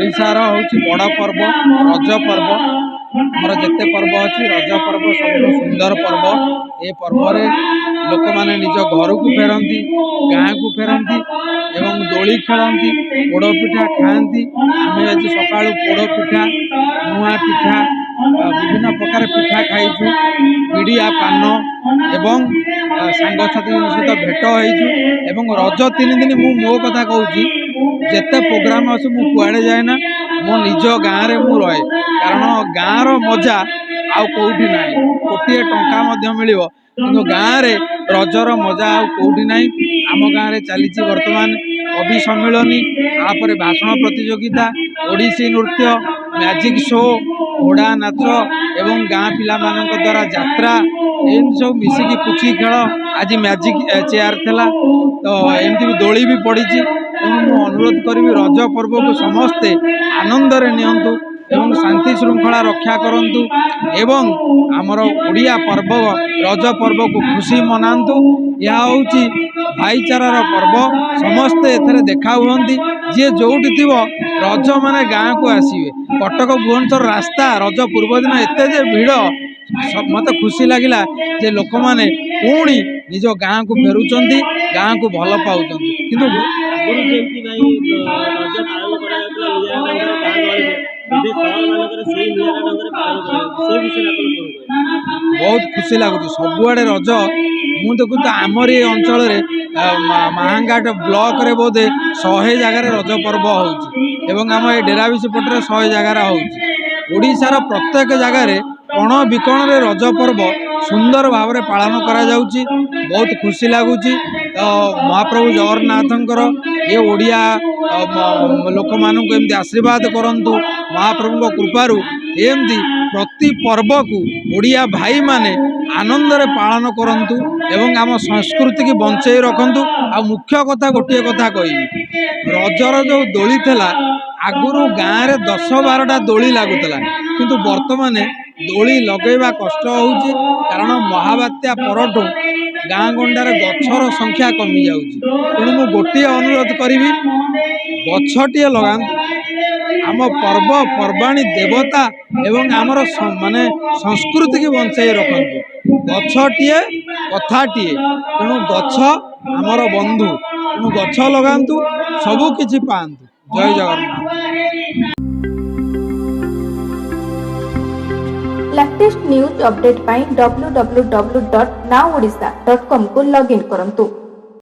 ओडिशार हूँ बड़ पर्व रज पर्व आमर जिते पर्व अच्छी रज पर्व सब सुंदर पर्व। ये पर्व लोक मैंने निज घर को फेरती गाँ को फेरती एवं दोली खेलती पोड़पिठा खाती। आम आज सका पोड़पिठा नुआ पिठा विभिन्न प्रकार पिठा खाइचु पिड़िया पान एवं सांगसाथी सहित भेट हो रज 3 दिन मो कथा कहूँ जिते प्रोग्राम अच्छे मुझे जाए ना मो निज गाँव में मु रहे कारण गाँव मजा आउ कौटी ना कोटे टंका मिल कि गाँव में रजर मजा आउ कौटी ना। आम गाँव में चली बर्तमान कवि सम्मिलनी आपर भाषण प्रतियोगिता ओडिसी नृत्य मैजिक शो घोड़ा नाच एवं गाँ पिला द्वारा यात्रा एम सब मिसिकी पुची खेल आज मैजिक चेयर थिला तो एमती भी दोली भी पड़ी। तेणु अनुरोध करी रज पर्व को समस्ते आनंद नियंतु एवं शांति श्रृंखला रक्षा करंतु एवं आमर ओडिया पर्व रज पर्व को खुशी मनातु। यह हूँ भाईचारार पर्व समस्ते एथरे देखा हुंती जी जोटी थी रज माने गाँ को आसवे कटक भुवनेश्वर रास्ता रज पूर्व दिन एत भिड़ मत खुशी लगिला जे लोक मैंने पुणी निज गाँ को फेरुंच गाँ को भल पाँच किंतु बहुत खुशी लगुच सबुआड़े रज मु देखु आमर ये अंचल महांघाट ब्लॉक रे बोधे 100 जगार रज पर्व होम ये डेराविश पटे 100 जगार होशार प्रत्येक जगार कण विकण रज पर्व सुंदर भाव में पालन करा जाउची। बहुत खुशी लगुच तो महाप्रभु जगन्नाथ ये ओडिया लोक मानू एमती आशीर्वाद करंतु महाप्रभु कृपारू एमती प्रति पर्व को ओडिया भाई माने आनंद रे पालन करंतु एवं आम संस्कृति की बंचाई रखंतु। आ मुख्य कथा गोटे कथा कही रजर जो दोली थला आगुरु गाँव में 10-12टा दोली लगुला किंतु वर्तमान दोली लगेवा कष्ट होउची कारण महाबात्या परठू गाँ गंडार गछर संख्या कमी जाउची। तेणु मु गोटे अनुरोध करी गछटिए लगांतु आम पर्व पर्वाणी देवता एवं आमर माने संस्कृति की बंचाई रखंतु गछटिए कथाटिए तेणु गछ आमर बंधु तेणु गछ लगांतु सबु किछि पांतु। जय जगन्नाथ। लेटेस्ट न्यूज अपडेट पाई www.nowodisha.com को लॉगिन करंतु।